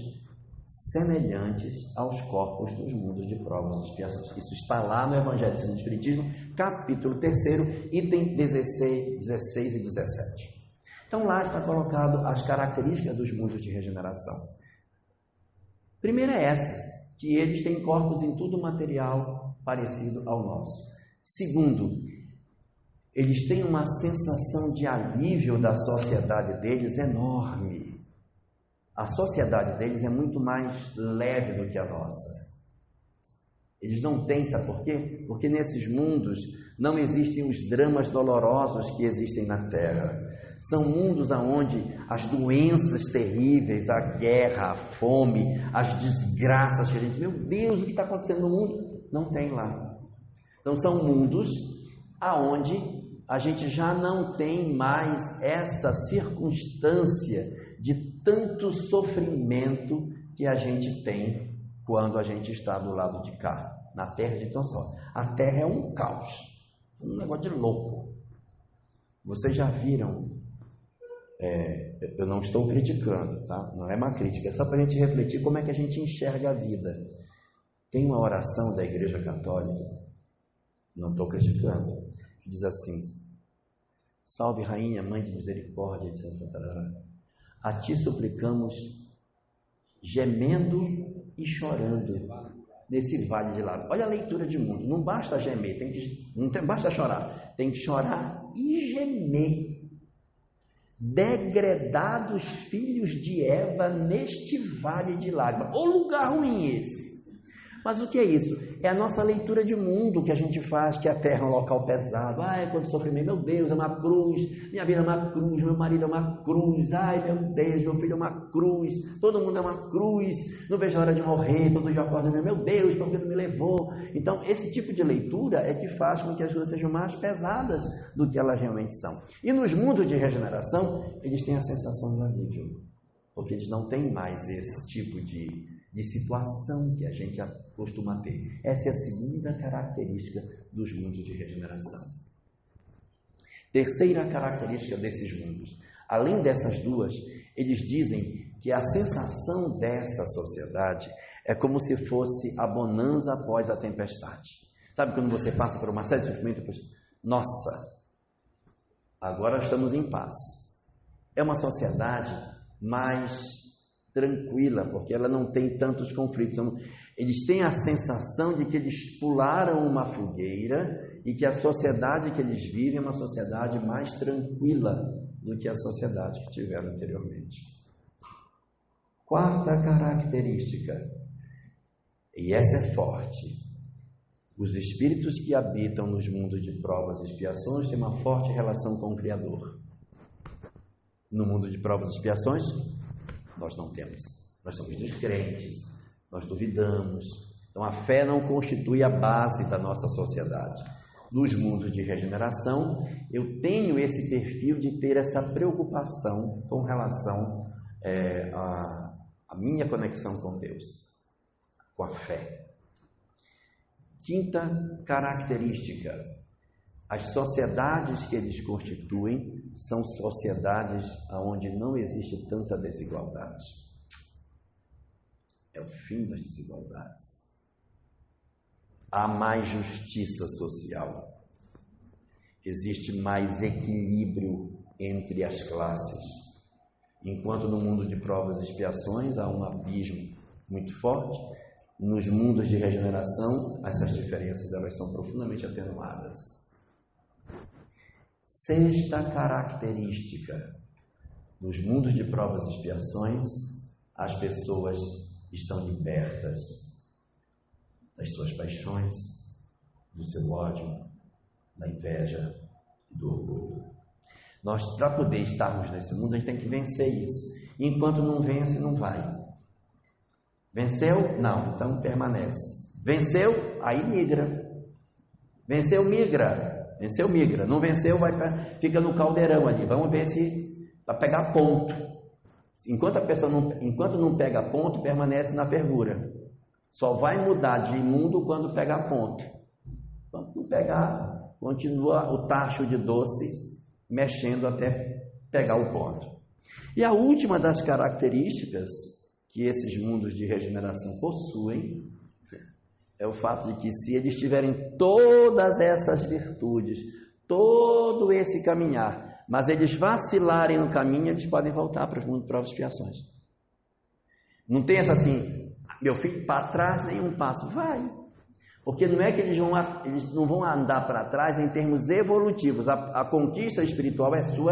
semelhantes aos corpos dos mundos de provas e expiações. Isso está lá no Evangelho segundo o Espiritismo, capítulo 3º, item 16 e 17. Então lá está colocado as características dos mundos de regeneração. Primeira é essa, que eles têm corpos em tudo material parecido ao nosso. Segundo, eles têm uma sensação de alívio da sociedade deles enorme. A sociedade deles é muito mais leve do que a nossa. Eles não têm, sabe por quê? Porque nesses mundos não existem os dramas dolorosos que existem na Terra. São mundos onde as doenças terríveis, a guerra, a fome, as desgraças que a gente... Meu Deus, o que está acontecendo no mundo? Não tem lá. Então são mundos onde a gente já não tem mais essa circunstância de tanto sofrimento que a gente tem quando a gente está do lado de cá, na Terra. Então, só, a Terra é um caos, um negócio de louco. Vocês já viram, eu não estou criticando, tá? Não é uma crítica, é só para a gente refletir como é que a gente enxerga a vida. Tem uma oração da Igreja Católica, não estou criticando, que diz assim: salve Rainha, Mãe de Misericórdia, etc. A ti suplicamos, gemendo e chorando nesse vale de lágrimas. Olha a leitura de mundo. Não basta gemer, não basta chorar. Tem que chorar e gemer. Degredados filhos de Eva neste vale de lágrimas. Ô lugar ruim esse. Mas o que é isso? É a nossa leitura de mundo que a gente faz, que a Terra é um local pesado. Ai, quanto sofrimento, meu Deus, é uma cruz, minha vida é uma cruz, meu marido é uma cruz, ai, meu Deus, meu filho é uma cruz, todo mundo é uma cruz, não vejo a hora de morrer, todo dia eu acordo, meu Deus, por que não me levou? Então, esse tipo de leitura é que faz com que as coisas sejam mais pesadas do que elas realmente são. E nos mundos de regeneração, eles têm a sensação de alívio, porque eles não têm mais esse tipo de situação que a gente costuma ter. Essa é a segunda característica dos mundos de regeneração. Terceira característica desses mundos. Além dessas duas, eles dizem que a sensação dessa sociedade É como se fosse a bonança após a tempestade. Sabe quando você passa por uma série de sofrimento e depois, nossa, agora estamos em paz. É uma sociedade mais tranquila, porque ela não tem tantos conflitos. Eles têm a sensação de que eles pularam uma fogueira e que a sociedade que eles vivem é uma sociedade mais tranquila do que a sociedade que tiveram anteriormente. Quarta característica, e essa é forte: os espíritos que habitam nos mundos de provas e expiações têm uma forte relação com o Criador. No mundo de provas e expiações, nós não temos. Nós somos descrentes, nós duvidamos. Então a fé não constitui a base da nossa sociedade. Nos mundos de regeneração, eu tenho esse perfil de ter essa preocupação com relação à minha conexão com Deus, com a fé. Quinta característica: as sociedades que eles constituem são sociedades onde não existe tanta desigualdade. É o fim das desigualdades. Há mais justiça social. Existe mais equilíbrio entre as classes. Enquanto no mundo de provas e expiações há um abismo muito forte, nos mundos de regeneração essas diferenças elas são profundamente atenuadas. Sexta característica: nos mundos de provas e expiações as pessoas estão libertas das suas paixões, do seu ódio, da inveja e do orgulho. Nós, para poder estarmos nesse mundo, a gente tem que vencer isso. Enquanto não vence, não vai. Venceu? Não, então permanece. Venceu? Aí migra. Venceu, migra. Venceu, migra. Não venceu, fica no caldeirão ali. Vamos ver se para pegar ponto. Enquanto a pessoa não pega ponto, permanece na fervura. Só vai mudar de mundo quando pegar ponto. Quando não pegar, continua o tacho de doce mexendo até pegar o ponto. E a última das características que esses mundos de regeneração possuem é o fato de que, se eles tiverem todas essas virtudes, todo esse caminhar, mas eles vacilarem no caminho, eles podem voltar para os mundos de provas e expiações. Não tem essa assim, meu filho, para trás nenhum passo. Vai. Porque não é que eles não vão andar para trás em termos evolutivos. A conquista espiritual é sua,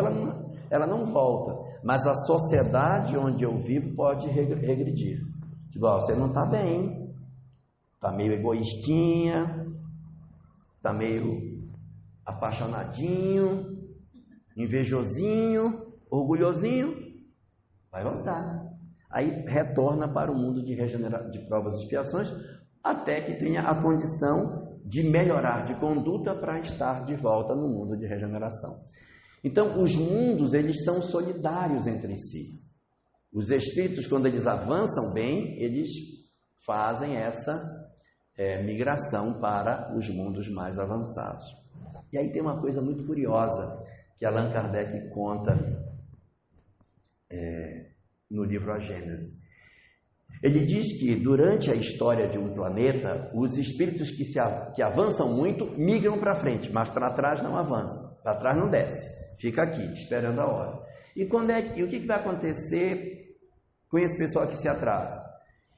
ela não volta. Mas a sociedade onde eu vivo pode regredir. Tipo, você não está bem, está meio egoístinha, está meio apaixonadinho, invejosinho, orgulhosinho, vai voltar. Aí retorna para o mundo de provas e expiações, até que tenha a condição de melhorar de conduta para estar de volta no mundo de regeneração. Então, os mundos, eles são solidários entre si. Os espíritos, quando eles avançam bem, eles fazem essa migração para os mundos mais avançados. E aí tem uma coisa muito curiosa que Allan Kardec conta no livro A Gênese. Ele diz que durante a história de um planeta, os espíritos que avançam muito migram para frente, mas para trás não avançam, para trás não desce, fica aqui esperando a hora. E o que vai acontecer com esse pessoal que se atrasa?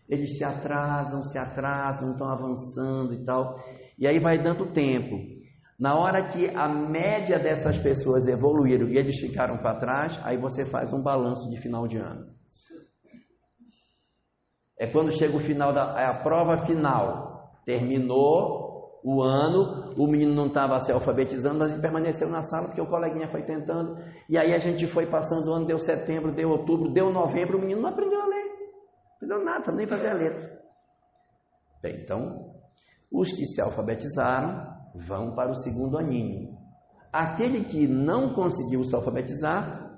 Eles se atrasam, estão avançando e tal, e aí vai dando tempo. Na hora que a média dessas pessoas evoluíram e eles ficaram para trás, aí você faz um balanço de final de ano. É quando chega o final a prova final. Terminou o ano, o menino não estava se alfabetizando, mas ele permaneceu na sala porque o coleguinha foi tentando. E aí a gente foi passando o ano, deu setembro, deu outubro, deu novembro, o menino não aprendeu a ler. Não aprendeu nada, nem fazer a letra. Bem, então, os que se alfabetizaram vão para o segundo aninho. Aquele que não conseguiu se alfabetizar,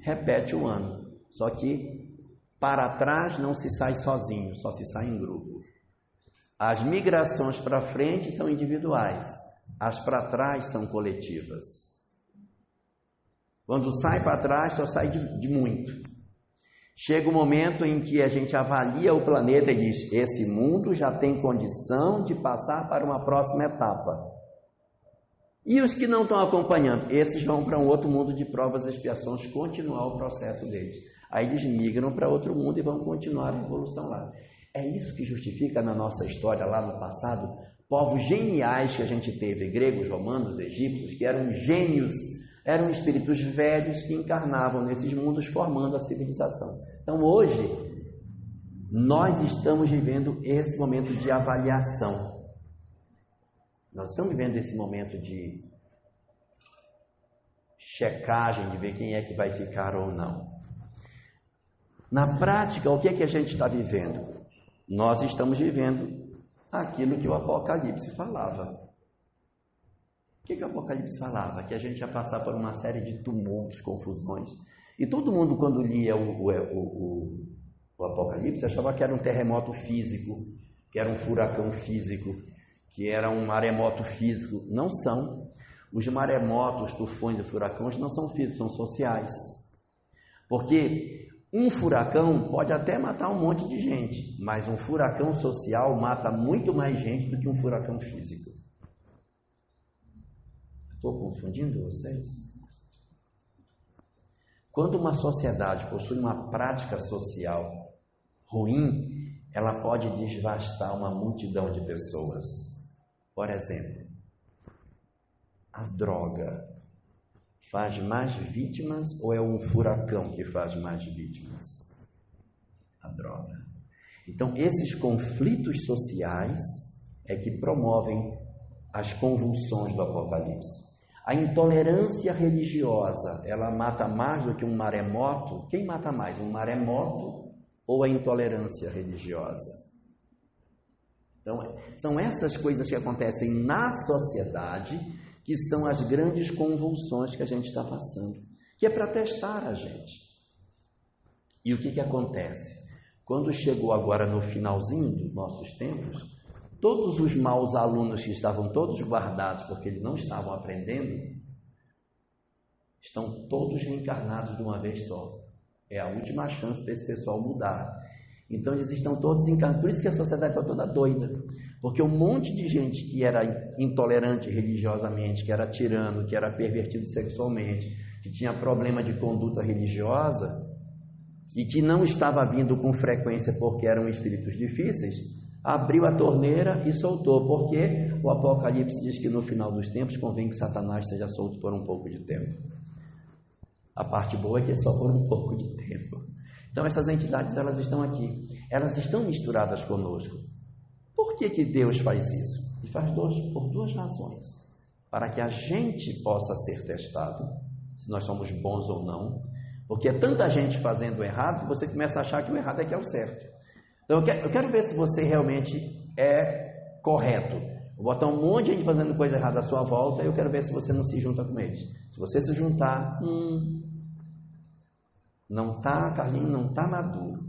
repete o ano. Só que para trás não se sai sozinho, só se sai em grupo. As migrações para frente são individuais, as para trás são coletivas. Quando sai para trás, só sai de muito. Chega um momento em que a gente avalia o planeta e diz: esse mundo já tem condição de passar para uma próxima etapa. E os que não estão acompanhando, esses vão para um outro mundo de provas e expiações, continuar o processo deles. Aí eles migram para outro mundo e vão continuar a evolução lá. É isso que justifica na nossa história, lá no passado, povos geniais que a gente teve, gregos, romanos, egípcios, que eram gênios, eram espíritos velhos que encarnavam nesses mundos formando a civilização. Então hoje, nós estamos vivendo esse momento de avaliação. Nós estamos vivendo esse momento de checagem, de ver quem é que vai ficar ou não. Na prática, o que é que a gente está vivendo? Nós estamos vivendo aquilo que o Apocalipse falava. O que o Apocalipse falava? Que a gente ia passar por uma série de tumultos, confusões. E todo mundo, quando lia o Apocalipse, achava que era um terremoto físico, que era um furacão físico, que era um maremoto físico. Não são. Os maremotos, tufões e furacões não são físicos, são sociais. Porque um furacão pode até matar um monte de gente, mas um furacão social mata muito mais gente do que um furacão físico. Estou confundindo vocês? Quando uma sociedade possui uma prática social ruim, ela pode devastar uma multidão de pessoas. Por exemplo, a droga faz mais vítimas ou é um furacão que faz mais vítimas? A droga. Então, esses conflitos sociais é que promovem as convulsões do Apocalipse. A intolerância religiosa, ela mata mais do que um maremoto. Quem mata mais, um maremoto ou a intolerância religiosa? Então, são essas coisas que acontecem na sociedade que são as grandes convulsões que a gente está passando, que é para testar a gente. E o que acontece? Quando chegou agora no finalzinho dos nossos tempos, todos os maus alunos que estavam todos guardados porque eles não estavam aprendendo, estão todos reencarnados de uma vez só. É a última chance para esse pessoal mudar. Então eles estão todos encarnados. Por isso que a sociedade está toda doida. Porque um monte de gente que era intolerante religiosamente, que era tirano, que era pervertido sexualmente, que tinha problema de conduta religiosa e que não estava vindo com frequência porque eram espíritos difíceis, abriu a torneira e soltou, porque o Apocalipse diz que no final dos tempos convém que Satanás seja solto por um pouco de tempo. A parte boa é que é só por um pouco de tempo. Então essas entidades, elas estão aqui, elas estão misturadas conosco. Por que Deus faz isso? Ele faz por duas razões. Para que a gente possa ser testado, se nós somos bons ou não, porque é tanta gente fazendo errado que você começa a achar que o errado é que é o certo. Então eu quero ver se você realmente é correto. Vou botar um monte de gente fazendo coisa errada à sua volta e eu quero ver se você não se junta com eles. Se você se juntar, não está, Carlinhos, não está maduro.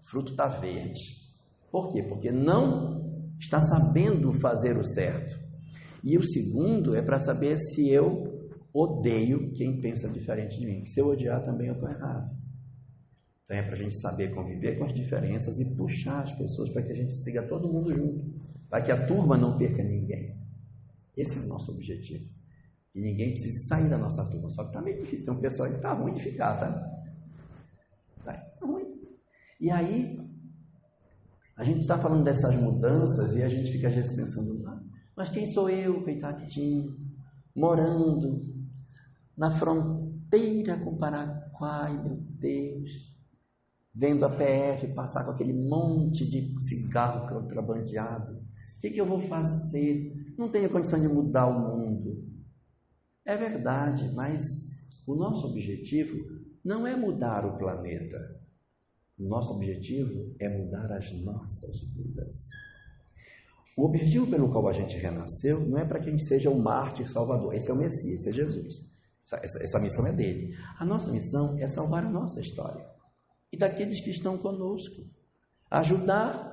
O fruto está verde. Por quê? Porque não está sabendo fazer o certo. E o segundo é para saber se eu odeio quem pensa diferente de mim. Se eu odiar também eu estou errado. Então é para a gente saber conviver com as diferenças e puxar as pessoas para que a gente siga todo mundo junto, para que a turma não perca ninguém. Esse é o nosso objetivo. E ninguém precisa sair da nossa turma. Só que está meio difícil. Tem um pessoal que está ruim de ficar, tá? Está ruim. E aí, a gente está falando dessas mudanças e a gente fica às vezes pensando, mas quem sou eu, coitadinho, morando na fronteira com o Paraguai, meu Deus, vendo a PF passar com aquele monte de cigarro contrabandeado. O que eu vou fazer? Não tenho condição de mudar o mundo. É verdade, mas o nosso objetivo não é mudar o planeta. O nosso objetivo é mudar as nossas vidas. O objetivo pelo qual a gente renasceu não é para que a gente seja o mártir salvador. Esse é o Messias, esse é Jesus. Essa missão é dele. A nossa missão é salvar a nossa história. E daqueles que estão conosco. Ajudar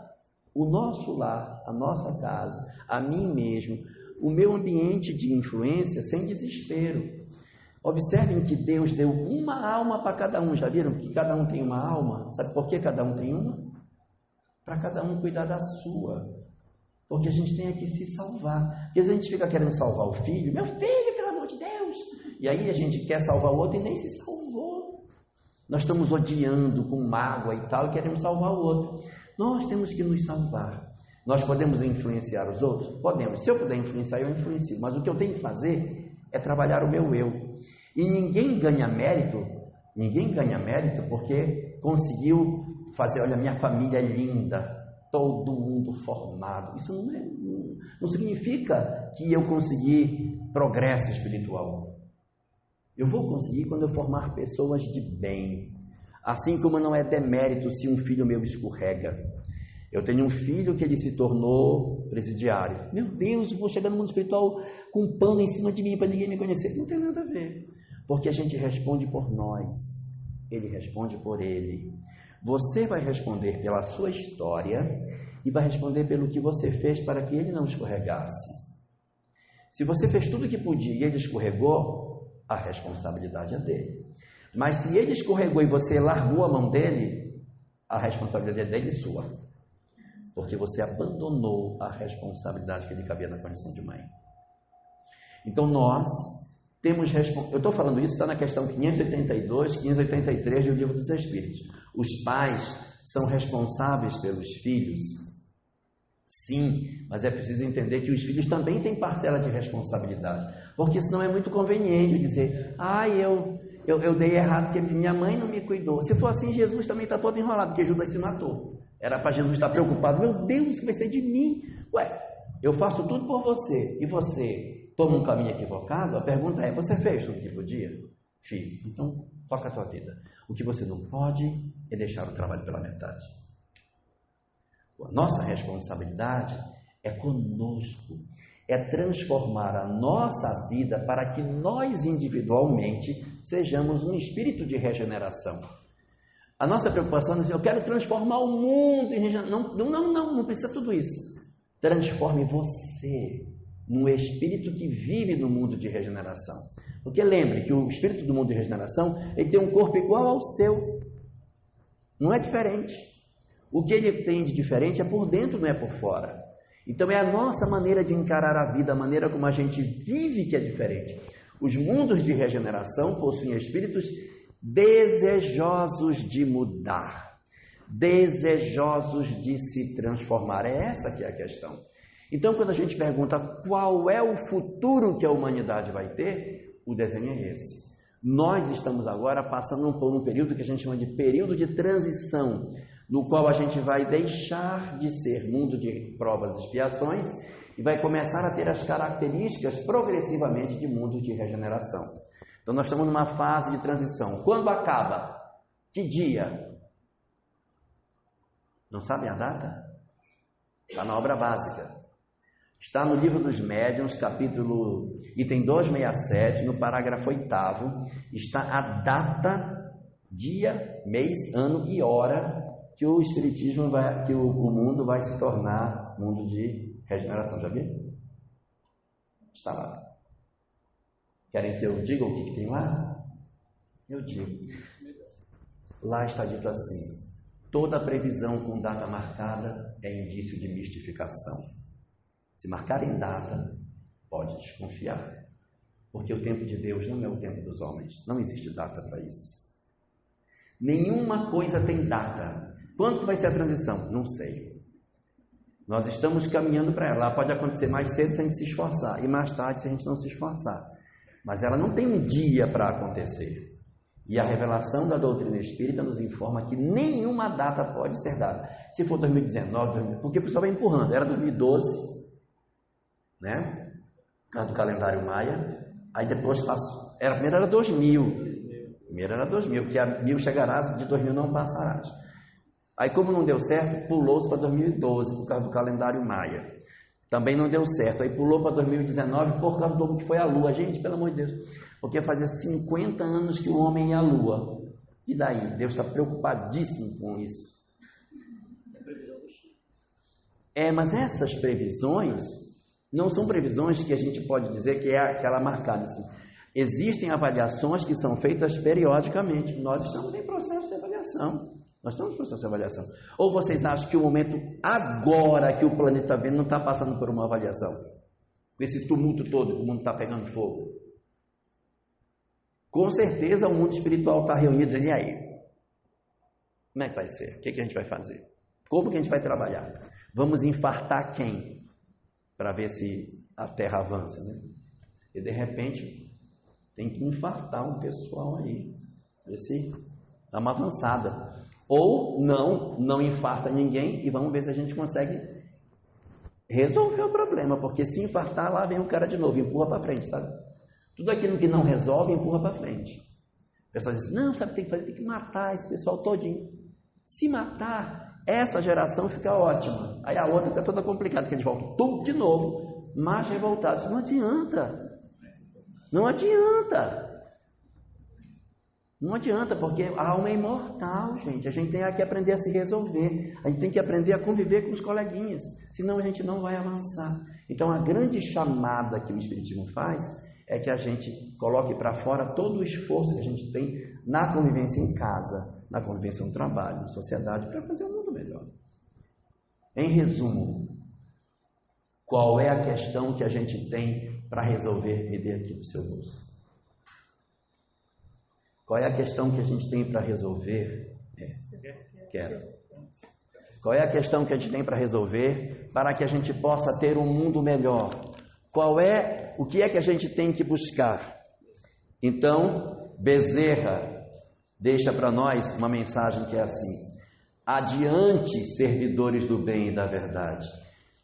o nosso lar, a nossa casa, a mim mesmo, o meu ambiente de influência sem desespero. Observem que Deus deu uma alma para cada um. Já viram que cada um tem uma alma? Sabe por que cada um tem uma? Para cada um cuidar da sua. Porque a gente tem que se salvar. Porque a gente fica querendo salvar o filho. Meu filho, pelo amor de Deus! E aí a gente quer salvar o outro e nem se salvou. Nós estamos odiando com mágoa e tal e queremos salvar o outro. Nós temos que nos salvar. Nós podemos influenciar os outros? Podemos. Se eu puder influenciar, eu influencio. Mas o que eu tenho que fazer é trabalhar o meu eu. E ninguém ganha mérito porque conseguiu fazer, olha, minha família é linda, todo mundo formado. Isso não significa que eu consegui progresso espiritual. Eu vou conseguir quando eu formar pessoas de bem. Assim como não é demérito se um filho meu escorrega. Eu tenho um filho que ele se tornou presidiário. Meu Deus, eu vou chegar no mundo espiritual com um pano em cima de mim para ninguém me conhecer. Não tem nada a ver. Porque a gente responde por nós. Ele responde por ele. Você vai responder pela sua história e vai responder pelo que você fez para que ele não escorregasse. Se você fez tudo o que podia e ele escorregou, a responsabilidade é dele. Mas se ele escorregou e você largou a mão dele, a responsabilidade é dele e sua. Porque você abandonou a responsabilidade que lhe cabia na condição de mãe. Então nós temos eu estou falando isso, está na questão 582, 583 do Livro dos Espíritos. Os pais são responsáveis pelos filhos? Sim, mas é preciso entender que os filhos também têm parcela de responsabilidade. Porque senão é muito conveniente dizer, eu dei errado porque minha mãe não me cuidou. Se for assim, Jesus também está todo enrolado, porque Judas se matou. Era para Jesus estar preocupado, meu Deus, o que vai ser de mim? Ué, eu faço tudo por você, e você toma um caminho equivocado? A pergunta é, você fez tudo o que podia? Fiz. Então, toca a tua vida. O que você não pode é deixar o trabalho pela metade. A nossa responsabilidade é conosco, é transformar a nossa vida para que nós individualmente sejamos um espírito de regeneração. A nossa preocupação é dizer, eu quero transformar o mundo em regeneração. Não precisa tudo isso. Transforme você num espírito que vive no mundo de regeneração. Porque lembre que o espírito do mundo de regeneração, ele tem um corpo igual ao seu. Não é diferente. O que ele tem de diferente é por dentro, não é por fora. Então é a nossa maneira de encarar a vida, a maneira como a gente vive que é diferente. Os mundos de regeneração possuem espíritos desejosos de mudar, desejosos de se transformar. É essa que é a questão. Então, quando a gente pergunta qual é o futuro que a humanidade vai ter, o desenho é esse. Nós estamos agora passando por um período que a gente chama de período de transição, no qual a gente vai deixar de ser mundo de provas e expiações e vai começar a ter as características progressivamente de mundo de regeneração. Então nós estamos numa fase de transição. Quando acaba? Que dia? Não sabem a data? Está na obra básica. Está no Livro dos Médiuns, capítulo, item 267, no parágrafo 8º, está a data, dia, mês, ano e hora que o Espiritismo que o mundo vai se tornar mundo de regeneração. Já viu? Está lá. Querem que eu diga o que tem lá? Eu digo. Lá está dito assim: toda previsão com data marcada é indício de mistificação. Se marcar em data, pode desconfiar. Porque o tempo de Deus não é o tempo dos homens. Não existe data para isso. Nenhuma coisa tem data. Quando vai ser a transição? Não sei. Nós estamos caminhando para ela. Ela pode acontecer mais cedo se a gente se esforçar. E mais tarde se a gente não se esforçar. Mas ela não tem um dia para acontecer. E a revelação da doutrina espírita nos informa que nenhuma data pode ser dada. Se for 2019, porque o pessoal vai empurrando. Era 2012, né? Por causa do calendário maia. Aí depois passou. Primeiro era 2000. Primeiro era 2000, porque a 1000 chegará, de 2000 não passará. Aí, como não deu certo, pulou-se para 2012 por causa do calendário maia. Também não deu certo. Aí pulou para 2019 por causa do que foi a Lua. Gente, pelo amor de Deus, porque fazia 50 anos que o homem ia à Lua. E daí? Deus está preocupadíssimo com isso. Mas essas previsões não são previsões que a gente pode dizer que é aquela marcada assim. Existem avaliações que são feitas periodicamente. Nós estamos em processo de avaliação. Nós estamos em processo de avaliação. Ou vocês acham que o momento agora que o planeta está vendo não está passando por uma avaliação? Com esse tumulto todo, que o mundo está pegando fogo. Com certeza o mundo espiritual está reunido dizendo, e aí? Como é que vai ser? O que a gente vai fazer? Como que a gente vai trabalhar? Vamos infartar quem? Para ver se a Terra avança, né? E de repente tem que infartar um pessoal aí. Ver se dá uma avançada. Ou não infarta ninguém e vamos ver se a gente consegue resolver o problema. Porque se infartar, lá vem o cara de novo, empurra para frente, tá? Tudo aquilo que não resolve, empurra para frente. O pessoal diz, não, sabe o que tem que fazer? Tem que matar esse pessoal todinho. Se matar, essa geração fica ótima. Aí a outra fica toda complicada, porque eles voltam tudo de novo, mais revoltados. Não adianta. Não adianta. Não adianta, porque a alma é imortal, gente. A gente tem que aprender a se resolver. A gente tem que aprender a conviver com os coleguinhas. Senão a gente não vai avançar. Então a grande chamada que o Espiritismo faz é que a gente coloque para fora todo o esforço que a gente tem na convivência em casa, na convivência no trabalho, na sociedade, para fazer um mundo melhor. Em resumo, qual é a questão que a gente tem para resolver? Me dê aqui do seu bolso. Qual é a questão que a gente tem para resolver? Quero. Qual é a questão que a gente tem para resolver para que a gente possa ter um mundo melhor? O que é que a gente tem que buscar? Então, Bezerra deixa para nós uma mensagem que é assim: adiante, servidores do bem e da verdade,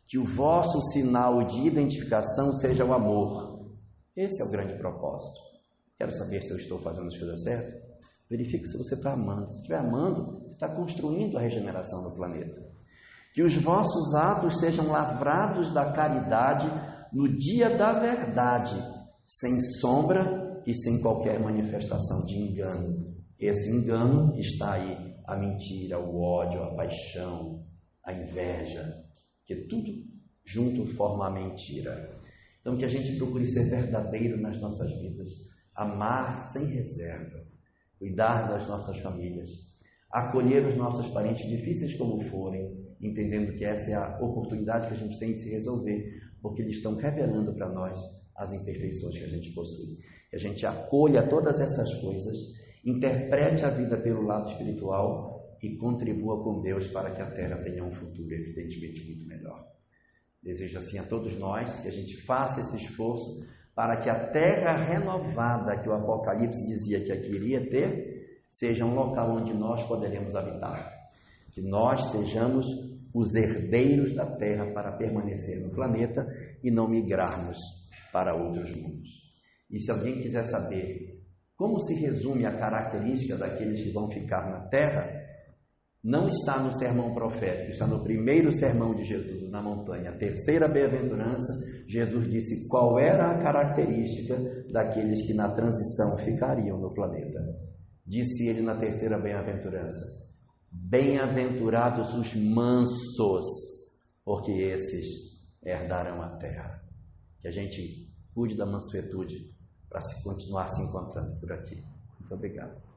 que o vosso sinal de identificação seja o amor. Esse é o grande propósito. Quero saber se eu estou fazendo as coisas certas? Verifique se você está amando. Se estiver amando, você está construindo a regeneração do planeta. Que os vossos atos sejam lavrados da caridade no dia da verdade, sem sombra e sem qualquer manifestação de engano. Esse engano está aí, a mentira, o ódio, a paixão, a inveja, que tudo junto forma a mentira. Então que a gente procure ser verdadeiro nas nossas vidas, amar sem reserva, cuidar das nossas famílias, acolher os nossos parentes, difíceis como forem, entendendo que essa é a oportunidade que a gente tem de se resolver, porque eles estão revelando para nós as imperfeições que a gente possui. Que a gente acolha todas essas coisas, interprete a vida pelo lado espiritual e contribua com Deus para que a Terra tenha um futuro evidentemente muito melhor. Desejo assim a todos nós que a gente faça esse esforço para que a terra renovada que o Apocalipse dizia que aqui iria ter, seja um local onde nós poderemos habitar. Que nós sejamos os herdeiros da terra para permanecer no planeta e não migrarmos para outros mundos. E se alguém quiser saber como se resume a característica daqueles que vão ficar na terra, não está no sermão profético, está no primeiro sermão de Jesus, na montanha, a terceira bem-aventurança. Jesus disse qual era a característica daqueles que na transição ficariam no planeta. Disse ele na terceira bem-aventurança: bem-aventurados os mansos, porque esses herdarão a terra. Que a gente cuide da mansuetude para se continuar se encontrando por aqui. Muito obrigado.